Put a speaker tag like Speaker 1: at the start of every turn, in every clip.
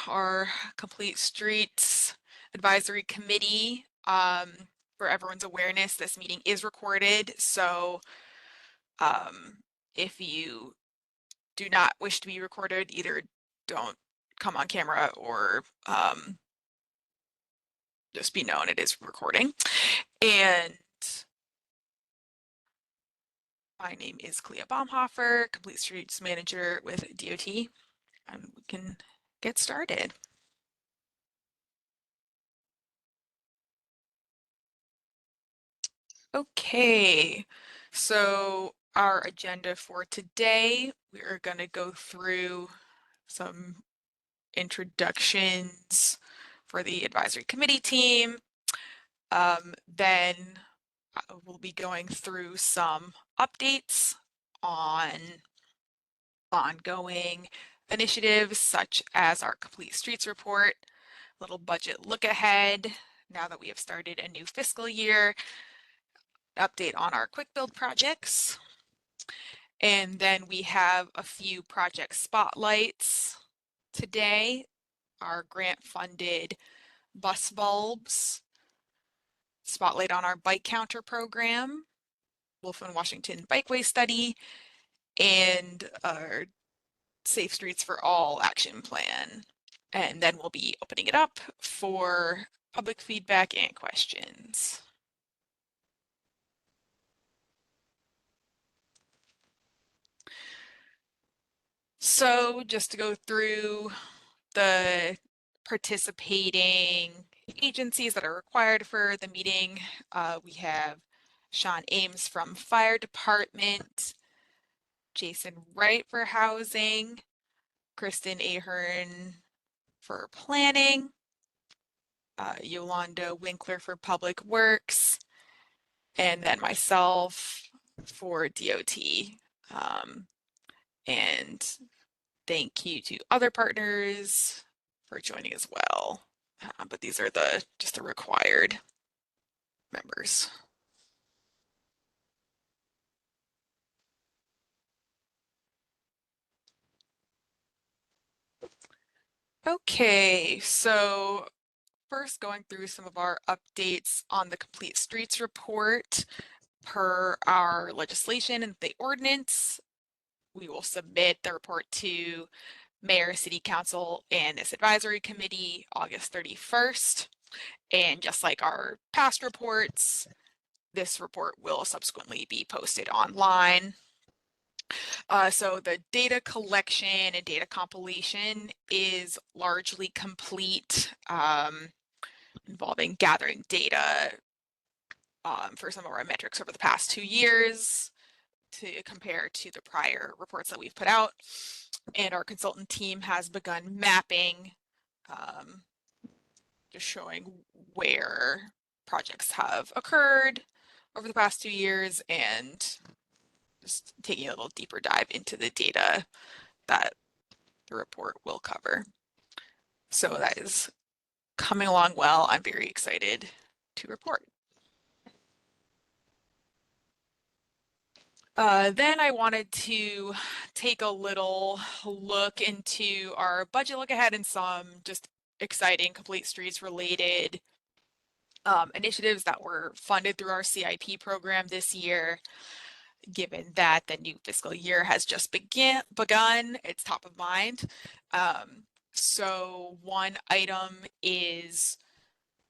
Speaker 1: Our Complete Streets Advisory Committee. For everyone's awareness, this meeting is recorded, so if you do not wish to be recorded, either don't come on camera or just be known it is recording. And my name is Clea Baumhofer, Complete Streets Manager with DOT, and we can get started. Okay, so our agenda for today, we are going to go through some introductions for the advisory committee team. Then we'll be going through some updates on ongoing initiatives such as our Complete Streets report, little budget look ahead now that we have started a new fiscal year, update on our quick build projects. And then we have a few project spotlights today. Our grant funded bus bulbs, spotlight on our bike counter program, Wolf and Washington Bikeway study, and our Safe Streets for All action plan. And then we'll be opening it up for public feedback and questions. So just to go through the participating agencies that are required for the meeting, we have Sean Eames from Fire Department, Jason Wright for Housing, Kristen Ahearn for Planning, Yolanda Winkler for Public Works, and then myself for DOT. And thank you to other partners for joining as well. But these are just the required members. Okay, so first going through some of our updates on the Complete Streets report. Per our legislation and the ordinance, we will submit the report to Mayor, City Council, and this advisory committee August 31st. And just like our past reports, this report will subsequently be posted online. So the data collection and data compilation is largely complete, involving gathering data for some of our metrics over the past 2 years to compare to the prior reports that we've put out. And our consultant team has begun mapping, just showing where projects have occurred over the past 2 years and just taking a little deeper dive into the data that the report will cover. So that is coming along well. I'm very excited to report. Then I wanted to take a little look into our budget look ahead and some just exciting Complete Streets related initiatives that were funded through our CIP program this year. Given that the new fiscal year has just begun, it's top of mind. So one item is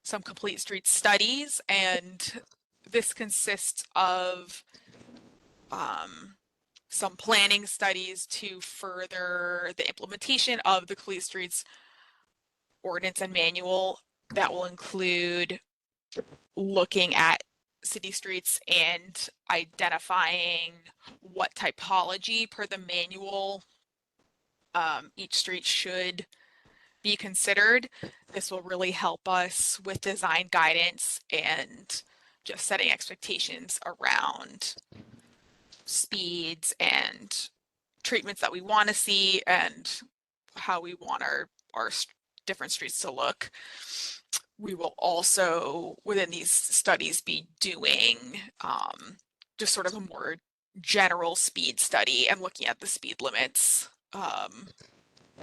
Speaker 1: some Complete Streets studies, and this consists of some planning studies to further the implementation of the Complete Streets ordinance and manual. That will include looking at city streets and identifying what typology per the manual each street should be considered. This will really help us with design guidance and just setting expectations around speeds and treatments that we want to see and how we want our different streets to look. We will also, within these studies, be doing just sort of a more general speed study and looking at the speed limits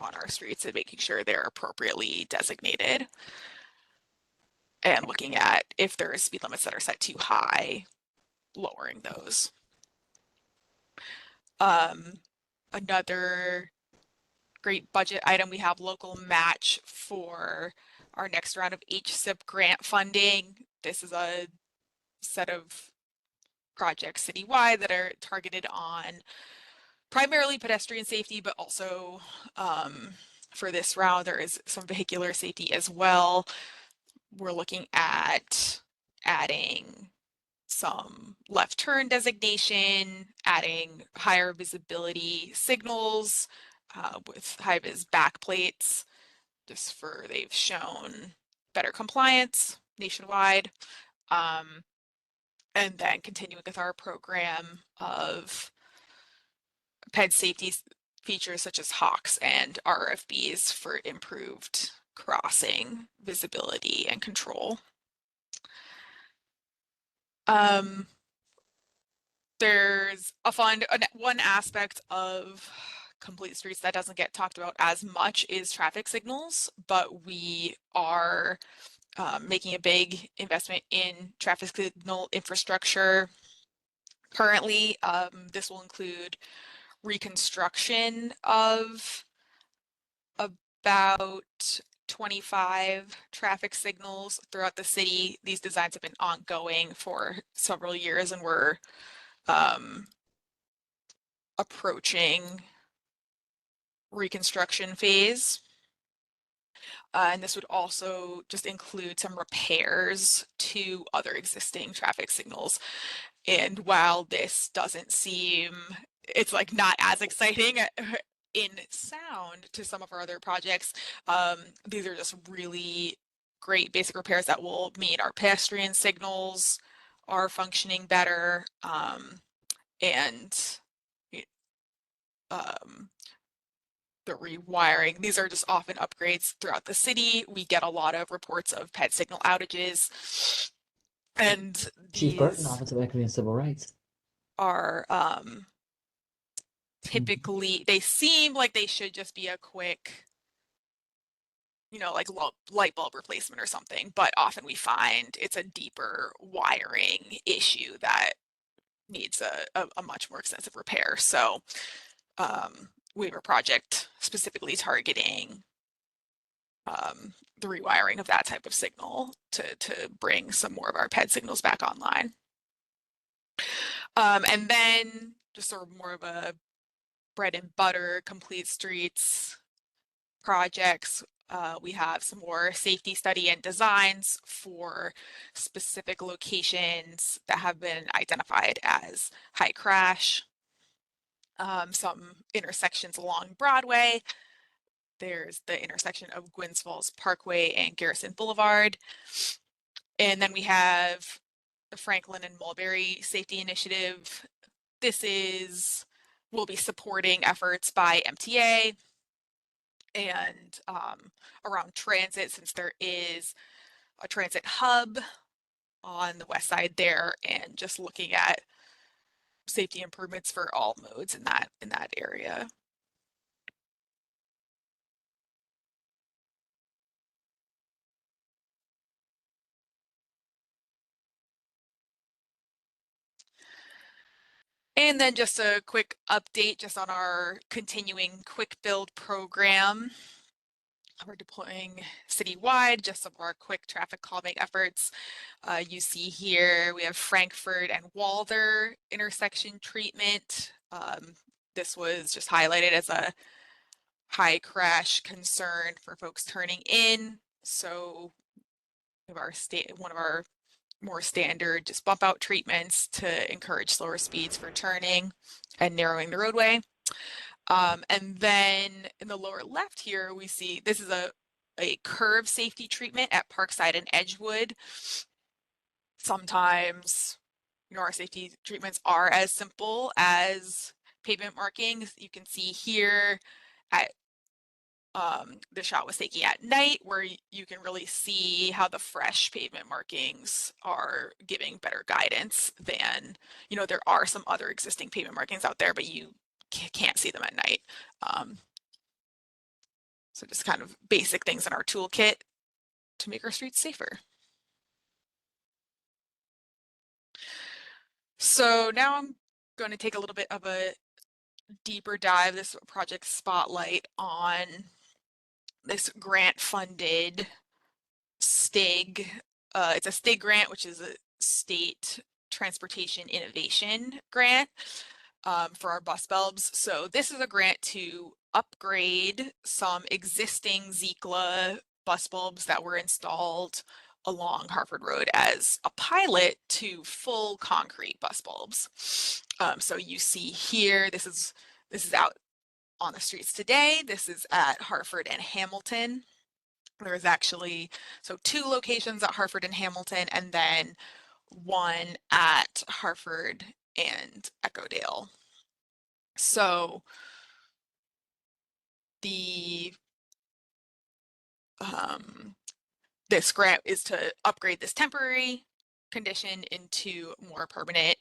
Speaker 1: on our streets and making sure they're appropriately designated, and looking at if there are speed limits that are set too high, lowering those. Another great budget item, we have local match for our next round of HSIP grant funding. This is a set of projects citywide that are targeted on primarily pedestrian safety, but also for this round, there is some vehicular safety as well. We're looking at adding some left turn designation, adding higher visibility signals with high vis backplates, just for they've shown better compliance nationwide. And then continuing with our program of ped safety features such as hawks and RFBs for improved crossing visibility and control. There's one aspect of complete streets that doesn't get talked about as much is traffic signals, but we are making a big investment in traffic signal infrastructure. Currently, this will include reconstruction of about 25 traffic signals throughout the city. These designs have been ongoing for several years, and we're approaching reconstruction phase. And this would also just include some repairs to other existing traffic signals. And while this doesn't seem, it's like not as exciting in sound to some of our other projects, these are just really great basic repairs that will mean our pedestrian signals are functioning better, and the rewiring. These are just often upgrades throughout the city. We get a lot of reports of ped signal outages, and
Speaker 2: Chief Burton,
Speaker 1: these
Speaker 2: Office of Equity and Civil Rights.
Speaker 1: are typically, they seem like they should just be a quick, like light bulb replacement or something, but often we find it's a deeper wiring issue that needs a much more extensive repair. So we have a project specifically targeting the rewiring of that type of signal to bring some more of our ped signals back online. And then just sort of more of a bread and butter complete streets projects. We have some more safety study and designs for specific locations that have been identified as high crash. Some intersections along Broadway. There's the intersection of Gwynns Falls Parkway and Garrison Boulevard. And then we have the Franklin and Mulberry Safety Initiative. We'll be supporting efforts by MTA and around transit, since there is a transit hub on the west side there, and just looking at safety improvements for all modes in that area. And then just a quick update just on our continuing quick build program. We're deploying citywide, just some of our quick traffic calming efforts. You see here, we have Frankfurt and Walther intersection treatment. This was just highlighted as a high crash concern for folks turning in. So one of our more standard just bump out treatments to encourage slower speeds for turning and narrowing the roadway. And then in the lower left here, we see this is a curve safety treatment at Parkside and Edgewood. Sometimes, our safety treatments are as simple as pavement markings. You can see here at the shot was taken at night, where you can really see how the fresh pavement markings are giving better guidance than, there are some other existing pavement markings out there, but you can't see them at night. So just kind of basic things in our toolkit to make our streets safer. So now I'm going to take a little bit of a deeper dive, this project spotlight on this grant funded STIG. It's a STIG grant, which is a state transportation innovation grant for our bus bulbs. So this is a grant to upgrade some existing Clea bus bulbs that were installed along Harford Road as a pilot to full concrete bus bulbs. So you see here, this is out on the streets today. This is at Harford and Hamilton. There's actually, so 2 locations at Harford and Hamilton, and then 1 at Harford and Echodale. So the this grant is to upgrade this temporary condition into more permanent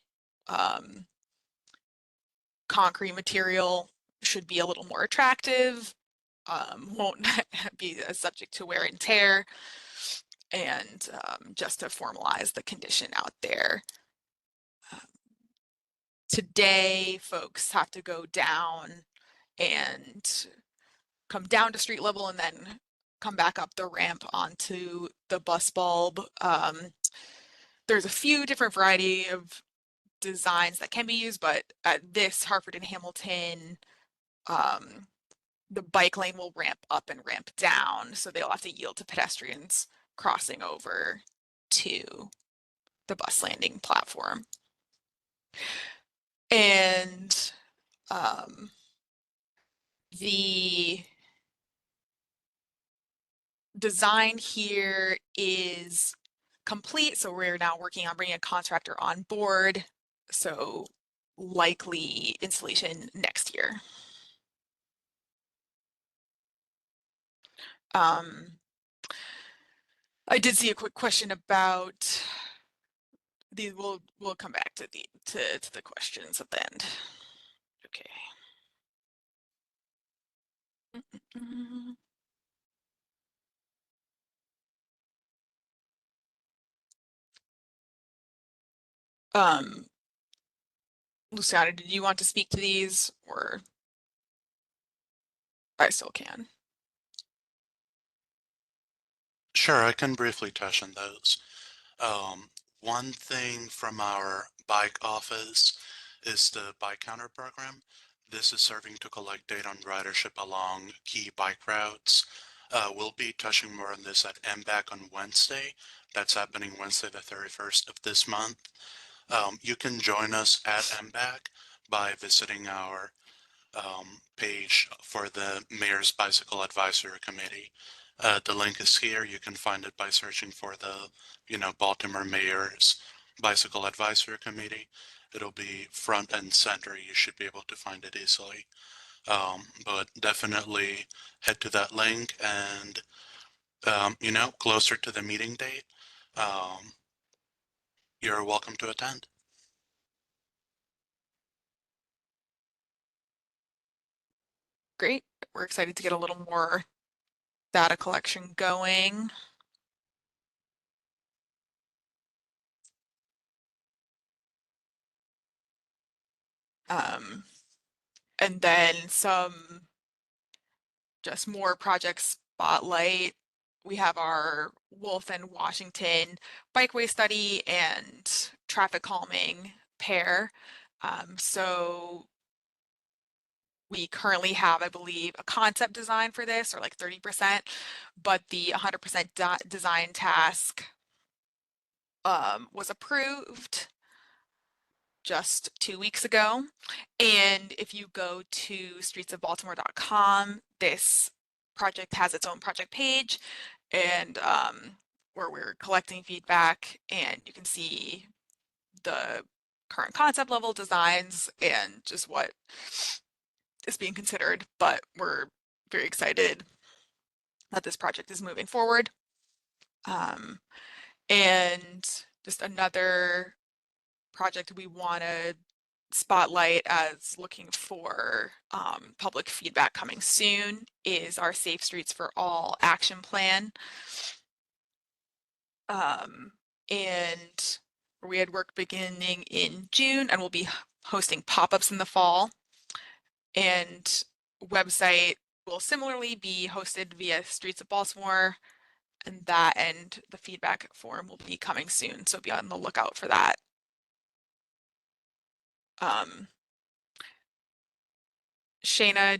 Speaker 1: concrete material. Should be a little more attractive, won't be subject to wear and tear, and just to formalize the condition out there. Today, folks have to go down and come down to street level and then come back up the ramp onto the bus bulb. There's a few different variety of designs that can be used, but at this Harford and Hamilton, the bike lane will ramp up and ramp down, so they'll have to yield to pedestrians crossing over to the bus landing platform. And the design here is complete, so we're now working on bringing a contractor on board, so likely installation next year. I did see a quick question about these. We'll come back to the questions at the end. Okay. Luciana, did you want to speak to these, or I still can?
Speaker 3: Sure, I can briefly touch on those. One thing from our bike office is the bike counter program. This is serving to collect data on ridership along key bike routes. We'll be touching more on this at MBAC on Wednesday. That's happening Wednesday, the 31st of this month. You can join us at MBAC by visiting our page for the Mayor's Bicycle Advisory Committee. The link is here. You can find it by searching for the, Baltimore Mayor's Bicycle Advisory Committee. It'll be front and center. You should be able to find it easily. But definitely head to that link and, closer to the meeting date, you're welcome to attend.
Speaker 1: Great. We're excited to get a little more data collection going. And then some just more project spotlight. We have our Wolf and Washington bikeway study and traffic calming pair. So we currently have, I believe, a concept design for this, or like 30%, but the 100% design task was approved just 2 weeks ago. And if you go to streetsofbaltimore.com, this project has its own project page, and where we're collecting feedback, and you can see the current concept level designs and just what is being considered. But we're very excited that this project is moving forward. And just another project we want to spotlight as looking for public feedback coming soon is our Safe Streets for All action plan. And we had work beginning in June, and we'll be hosting pop-ups in the fall. And website will similarly be hosted via Streets of Baltimore, and the feedback form will be coming soon, so be on the lookout for that. Shayna,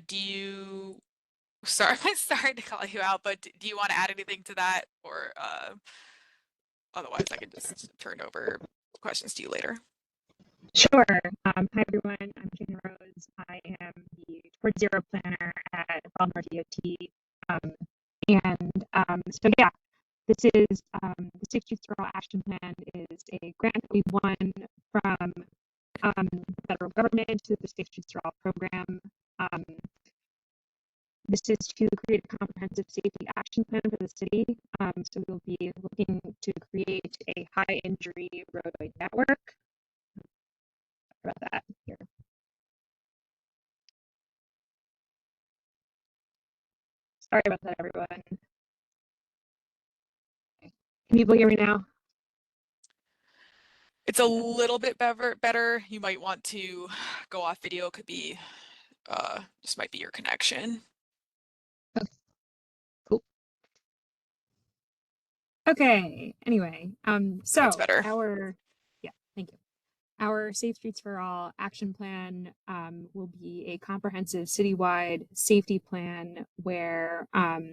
Speaker 1: sorry to call you out, but do you want to add anything to that, or otherwise I can just turn over questions to you later.
Speaker 4: Sure. Hi, everyone. I'm Jane Rose. I am the Towards Zero planner at Baltimore DOT. So, yeah, this is the Safe Streets for All Action Plan is a grant that we won from the federal government to the Safe Streets for All program. This is to create a comprehensive safety action plan for the city. So we'll be looking to create a high injury roadway network. About that here. Sorry about that, everyone. Can people hear me now?
Speaker 1: It's a little bit better. You might want to go off video. Could be, this might be your connection.
Speaker 4: Okay. Cool. Okay. Anyway, so
Speaker 1: That's better.
Speaker 4: thank you. Our Safe Streets for All action plan will be a comprehensive citywide safety plan where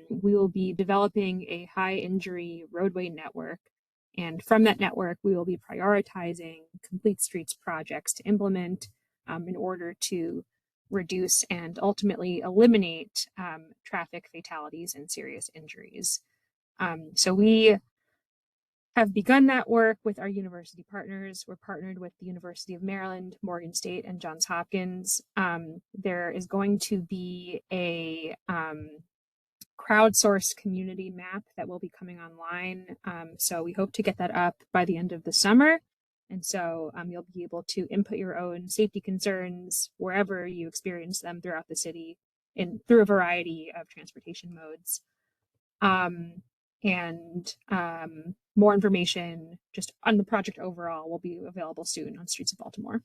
Speaker 4: we will be developing a high injury roadway network. And from that network, we will be prioritizing complete streets projects to implement in order to reduce and ultimately eliminate traffic fatalities and serious injuries. So we have begun that work with our university partners. We're partnered with the University of Maryland, Morgan State, and Johns Hopkins. There is going to be a crowdsourced community map that will be coming online. So we hope to get that up by the end of the summer. And so you'll be able to input your own safety concerns wherever you experience them throughout the city through a variety of transportation modes. More information just on the project overall will be available soon on Streets of Baltimore.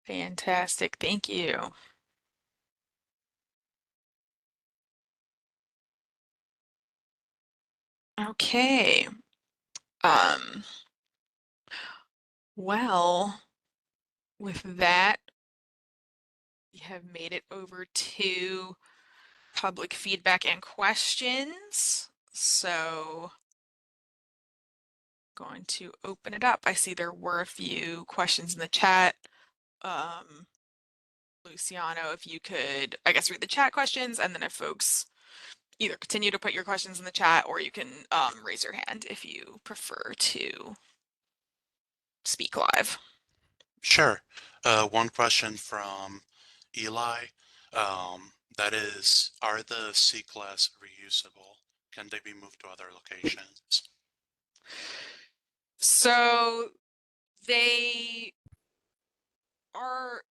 Speaker 1: Fantastic. Thank you. Okay. Well, with that, we have made it over to public feedback and questions. So going to open it up. I see there were a few questions in the chat. Luciano, if you could, I guess, read the chat questions, and then if folks either continue to put your questions in the chat, or you can raise your hand if you prefer to speak live.
Speaker 3: Sure. One question from Eli. That is, are the C-Class reusable? Can they be moved to other locations?
Speaker 1: So they are,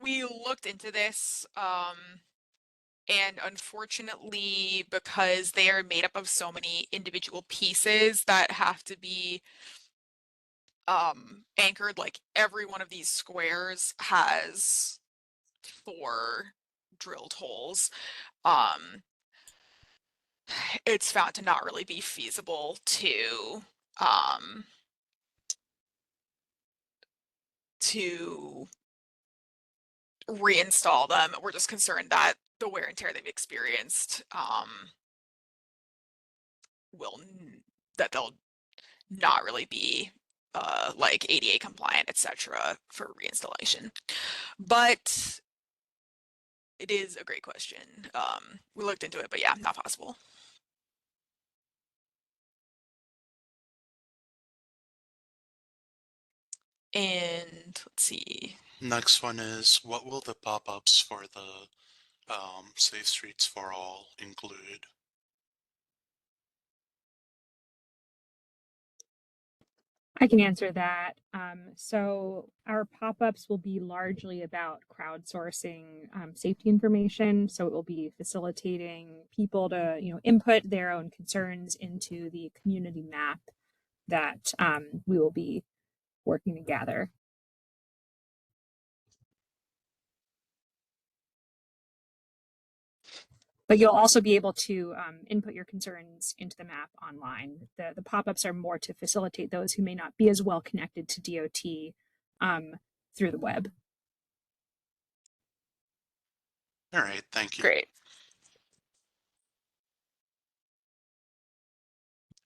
Speaker 1: we looked into this, and unfortunately, because they are made up of so many individual pieces that have to be anchored, like every one of these squares has 4 drilled holes. It's found to not really be feasible to reinstall them. We're just concerned that the wear and tear they've experienced they'll not really be like ADA compliant, etc. for reinstallation. But it is a great question. We looked into it, but yeah, not possible. And let's see.
Speaker 3: Next one is, what will the pop-ups for the Safe Streets for All include?
Speaker 4: I can answer that. So our pop-ups will be largely about crowdsourcing safety information. So it will be facilitating people to, input their own concerns into the community map that we will be working to gather. But you'll also be able to input your concerns into the map online. The pop-ups are more to facilitate those who may not be as well connected to DOT through the web.
Speaker 3: All right, thank you.
Speaker 1: Great.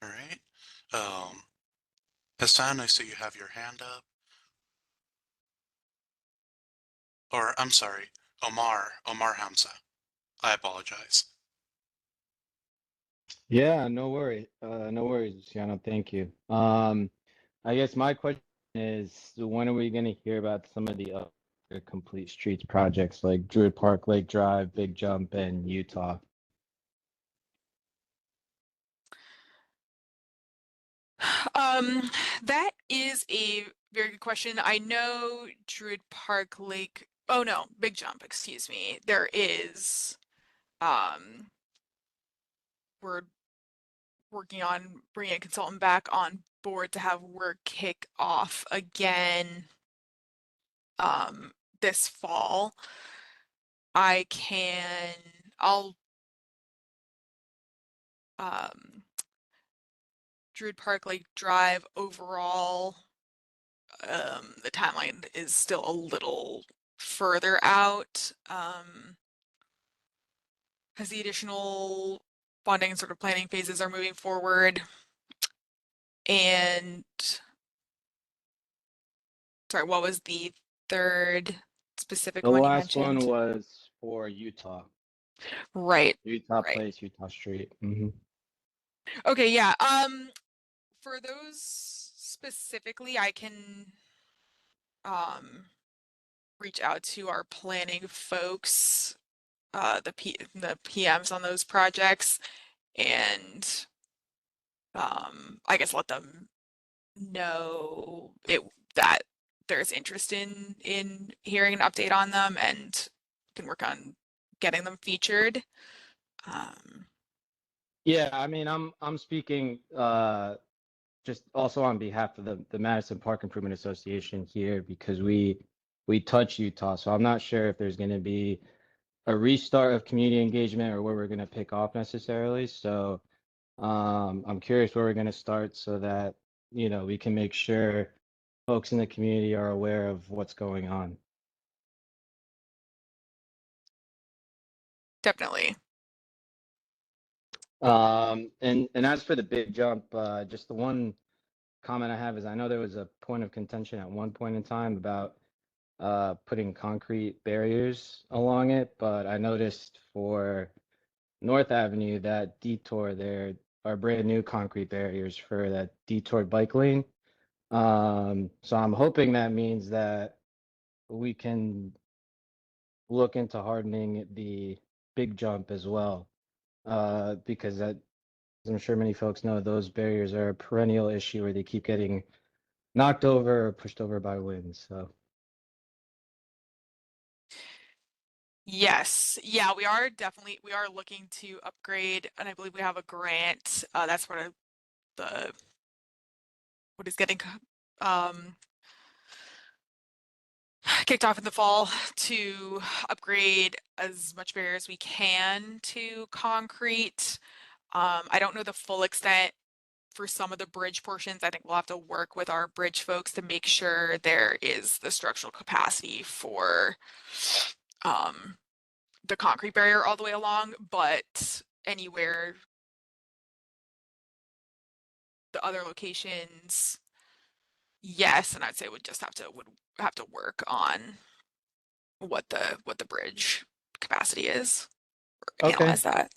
Speaker 3: All right. Hassan, I see you have your hand up. Or, I'm sorry, Omar Hamza. I apologize.
Speaker 5: Yeah, no worry. No worries, Luciano. Thank you. I guess my question is, when are we going to hear about some of the other complete streets projects like Druid Park, Lake Drive, Big Jump, and Utah?
Speaker 1: That is a very good question. I know Druid Park Lake, oh no, Big Jump, excuse me. There is, we're working on bringing a consultant back on board to have work kick off again, this fall. I'll, Druid Park Lake Drive overall, the timeline is still a little further out, as the additional funding and sort of planning phases are moving forward. And sorry, what was the third specific
Speaker 5: The
Speaker 1: one you
Speaker 5: last one
Speaker 1: mentioned?
Speaker 5: was for Utah.
Speaker 1: Right,
Speaker 5: Utah
Speaker 1: right.
Speaker 5: Place, Utah Street. Mm-hmm.
Speaker 1: Okay, yeah. For those specifically, I can reach out to our planning folks, the PMs on those projects, and I guess let them know that there's interest in hearing an update on them and can work on getting them featured.
Speaker 5: Yeah, I mean, I'm speaking just also on behalf of the Madison Park Improvement Association here because we touch Utah, so I'm not sure if there's going to be a restart of community engagement or where we're going to pick off necessarily. So I'm curious where we're going to start so that we can make sure folks in the community are aware of what's going on.
Speaker 1: Definitely.
Speaker 5: And as for the big jump, just the one comment I have is I know there was a point of contention at one point in time about putting concrete barriers along it, but I noticed for North Avenue, that detour there are brand new concrete barriers for that detour bike lane. So I'm hoping that means that we can look into hardening the big jump as well, because that, as I'm sure many folks know, those barriers are a perennial issue where they keep getting knocked over or pushed over by winds. So.
Speaker 1: Yes. Yeah, we are looking to upgrade, and I believe we have a grant. That's what is getting kicked off in the fall to upgrade as much barrier as we can to concrete. I don't know the full extent for some of the bridge portions. I think we'll have to work with our bridge folks to make sure there is the structural capacity for the concrete barrier all the way along, but anywhere the other locations, yes, and I'd say would have to work on what the bridge capacity is, or
Speaker 5: Okay.
Speaker 1: analyze that.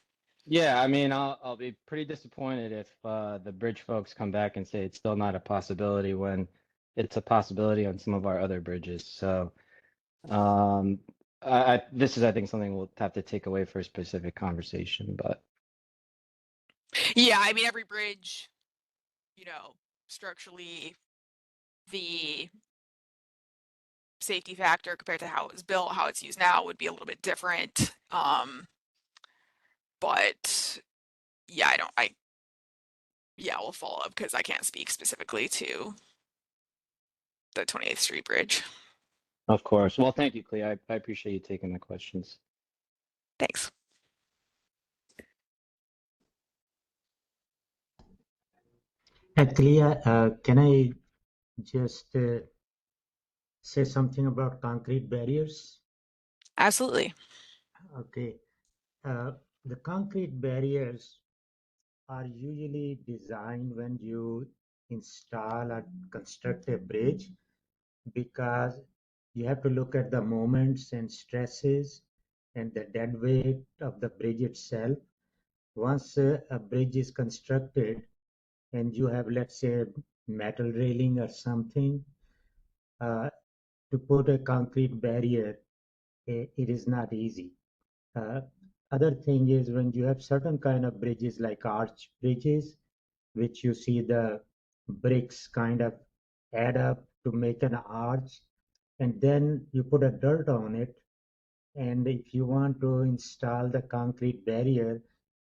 Speaker 5: Yeah, I mean, I'll be pretty disappointed if the bridge folks come back and say it's still not a possibility when it's a possibility on some of our other bridges. So um, this is, I think, something we'll have to take away for a specific conversation. But
Speaker 1: Yeah, I mean every bridge, structurally the safety factor compared to how it was built, how it's used now would be a little bit different. But yeah, yeah, we'll follow up because I can't speak specifically to the 28th Street Bridge.
Speaker 5: Of course. Well, thank you, Clea. I appreciate you taking the questions.
Speaker 1: Thanks.
Speaker 6: Clea, can I just say something about concrete barriers?
Speaker 1: Absolutely.
Speaker 6: Okay. The concrete barriers are usually designed when you install or construct a bridge because you have to look at the moments and stresses and the dead weight of the bridge itself. Once a bridge is constructed and you have, let's say, metal railing or something, to put a concrete barrier, it is not easy. Uh, Other thing is when you have certain kind of bridges like arch bridges, which you see the bricks kind of add up to make an arch, and then you put a dirt on it. And if you want to install the concrete barrier,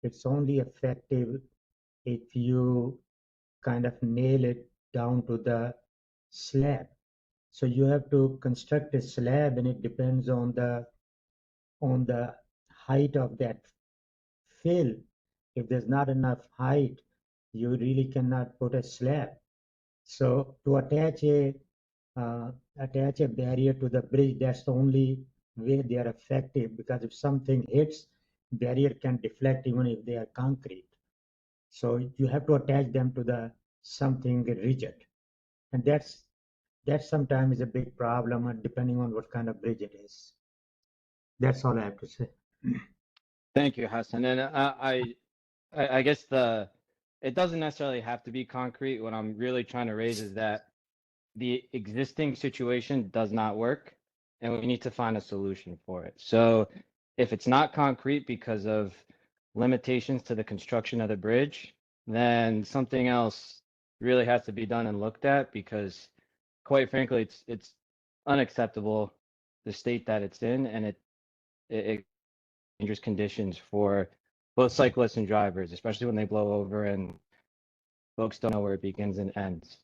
Speaker 6: it's only effective if you kind of nail it down to the slab. So you have to construct a slab, and it depends on the height of that fill. If there's not enough height, you really cannot put a slab. So to attach a barrier to the bridge, that's the only way they are effective, because if something hits, barrier can deflect even if they are concrete. So you have to attach them to the something rigid, and that sometimes is a big problem, depending on what kind of bridge it is. That's all I have to say.
Speaker 5: Thank you, Hassan. And I guess it doesn't necessarily have to be concrete. What I'm really trying to raise is that the existing situation does not work, and we need to find a solution for it. So if it's not concrete because of limitations to the construction of the bridge, then something else really has to be done and looked at, because quite frankly, it's unacceptable the state that it's in, and it dangerous conditions for both cyclists and drivers, especially when they blow over and folks don't know where it begins and ends.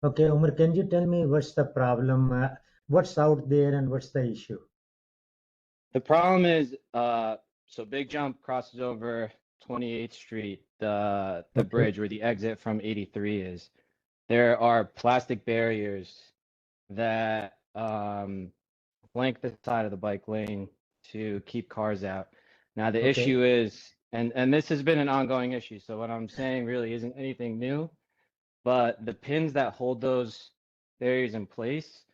Speaker 6: Okay, Umar, can you tell me what's the problem? What's out there and what's the issue?
Speaker 5: The problem is, so Big Jump crosses over 28th Street, the
Speaker 6: Okay.
Speaker 5: bridge where the exit from 83 is. There are plastic barriers that flank the side of the bike lane to keep cars out. Now the
Speaker 6: Okay.
Speaker 5: issue is, and this has been an ongoing issue, so what I'm saying really isn't anything new, but the pins that hold those barriers in place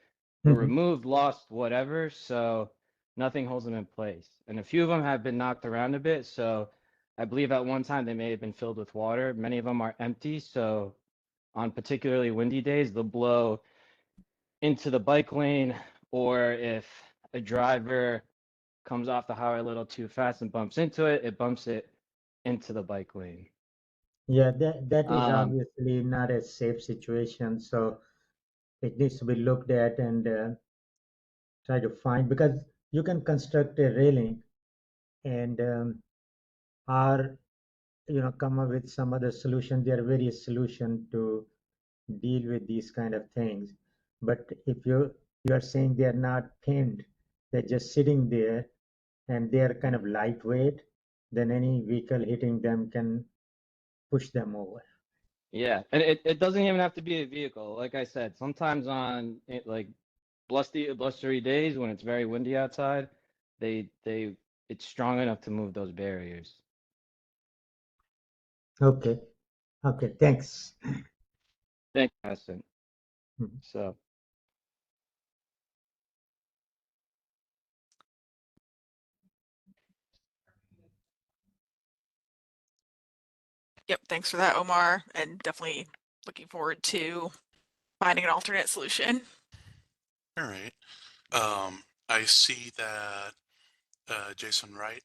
Speaker 5: were removed, lost, whatever, so nothing holds them in place. And a few of them have been knocked around a bit, so I believe at one time they may have been filled with water. Many of them are empty, so on particularly windy days, they'll blow into the bike lane, or if a driver comes off the highway a little too fast and bumps into it, it bumps it into the bike lane.
Speaker 6: Yeah, that is
Speaker 5: Um,
Speaker 6: obviously not a safe situation. So it needs to be looked at and try to find, because you can construct a railing and or come up with some other solution. There are various solutions to deal with these kind of things. But if you are saying they are not pinned, they're just sitting there and they are kind of lightweight, then any vehicle hitting them can push them over.
Speaker 5: yeah, and it doesn't even have to be a vehicle. Like I said, sometimes on like blustery days when it's very windy outside, it's strong enough to move those barriers.
Speaker 6: Okay. Okay. Thanks.
Speaker 5: Thank you, Hassan.
Speaker 6: Mhm.
Speaker 5: So
Speaker 1: Yep, thanks for that, Omar, and definitely looking forward to finding an alternate solution.
Speaker 3: All right. I see that Jason Wright.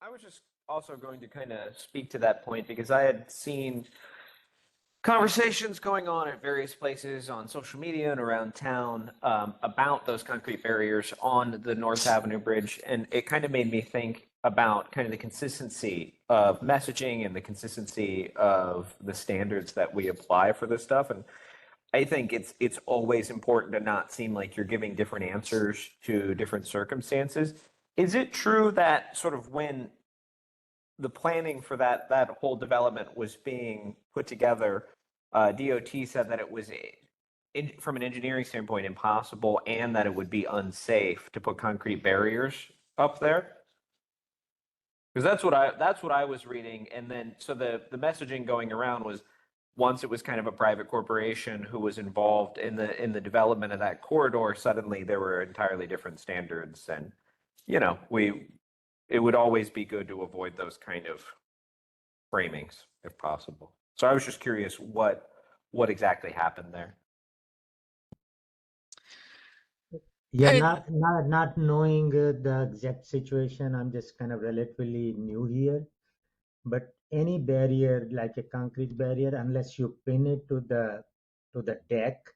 Speaker 7: I was just also going to kind of speak to that point because I had seen conversations going on at various places on social media and around town about those concrete barriers on the North Avenue Bridge. And it kind of made me think about kind of the consistency of messaging and the consistency of the standards that we apply for this stuff. And I think it's always important to not seem like you're giving different answers to different circumstances. Is it true that sort of when the planning for that whole development was being put together, DOT said that it was, from an engineering standpoint, impossible, and that it would be unsafe to put concrete barriers up there? Because that's what I was reading, and then so the messaging going around was once it was kind of a private corporation who was involved in the development of that corridor, suddenly there were entirely different standards, and it would always be good to avoid those kind of framings if possible. So I was just curious what exactly happened there.
Speaker 6: Yeah,
Speaker 1: And-
Speaker 6: not knowing the exact situation, I'm just kind of relatively new here. But any barrier, like a concrete barrier, unless you pin it to the deck,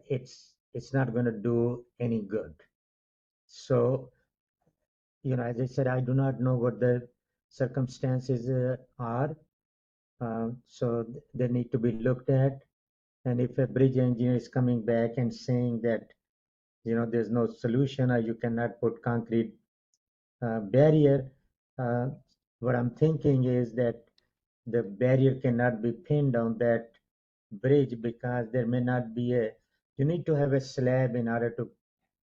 Speaker 6: it's not going to do any good. So, as I said, I do not know what the circumstances are. So they need to be looked at. And if a bridge engineer is coming back and saying that, there's no solution or you cannot put concrete barrier, what I'm thinking is that the barrier cannot be pinned on that bridge because there may not be you need to have a slab in order to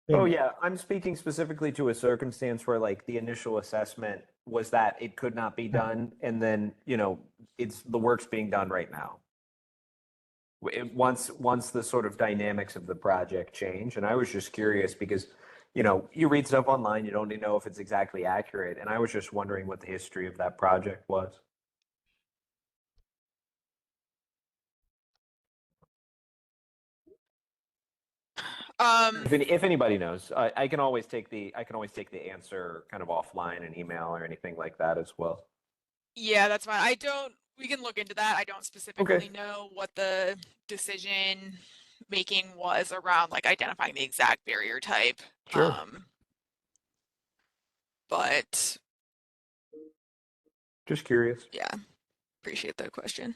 Speaker 6: pin
Speaker 7: Oh
Speaker 6: it.
Speaker 7: yeah, I'm speaking specifically to a circumstance where like the initial assessment was that it could not be done, and then it's the work's being done right now. Once the sort of dynamics of the project change, and I was just curious because you read stuff online, you don't know if it's exactly accurate, and I was just wondering what the history of that project was. If anybody knows, I can always take the answer kind of offline, an email or anything like that as well.
Speaker 1: Yeah, that's fine. We can look into that. I don't specifically know what the decision making was around like identifying the exact barrier type.
Speaker 7: Sure.
Speaker 1: But
Speaker 7: Just curious.
Speaker 1: yeah, appreciate the question.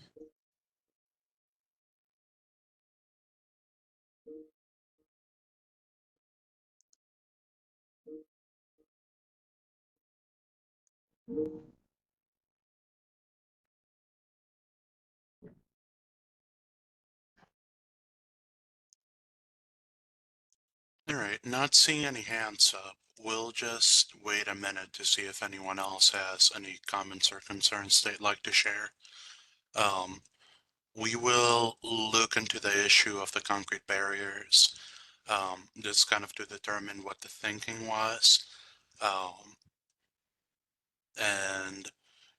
Speaker 3: All right, not seeing any hands up. We'll just wait a minute to see if anyone else has any comments or concerns they'd like to share. We will look into the issue of the concrete barriers, just kind of to determine what the thinking was. And,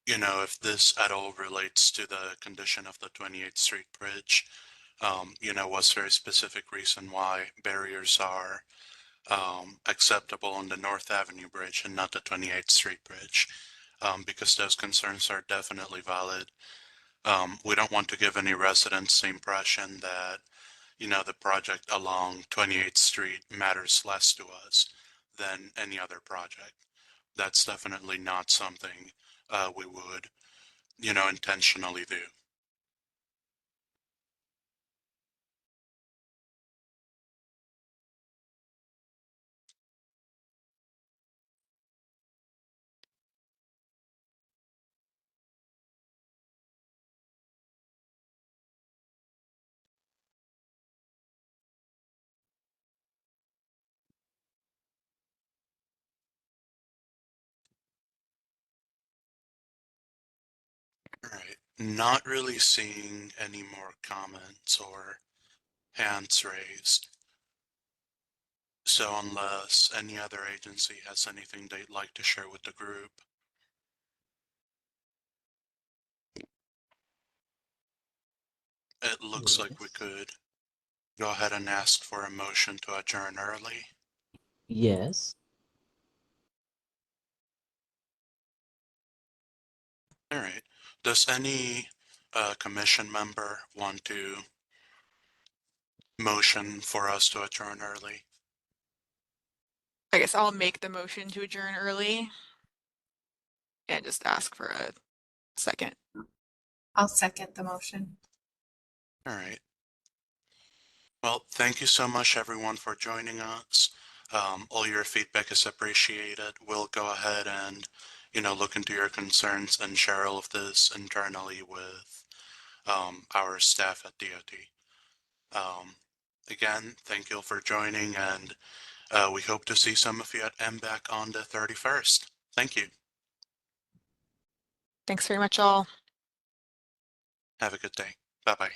Speaker 3: if this at all relates to the condition of the 28th Street Bridge, what's very specific reason why barriers are acceptable on the North Avenue Bridge and not the 28th Street Bridge, because those concerns are definitely valid. We don't want to give any residents the impression that, the project along 28th Street matters less to us than any other project. That's definitely not something we would, intentionally do. All right, not really seeing any more comments or hands raised. So unless any other agency has anything they'd like to share with the group. It looks like we could go ahead and ask for a motion to adjourn early.
Speaker 2: Yes.
Speaker 3: All right. Does any commission member want to motion for us to adjourn early?
Speaker 1: I guess I'll make the motion to adjourn early and just ask for a second.
Speaker 8: I'll second the motion.
Speaker 3: All right. Well, thank you so much, everyone, for joining us. All your feedback is appreciated. We'll go ahead and, look into your concerns and share all of this internally with our staff at DOT. Again, thank you all for joining, and we hope to see some of you at MBAC on the 31st. Thank you.
Speaker 1: Thanks very much, all.
Speaker 3: Have a good day. Bye-bye.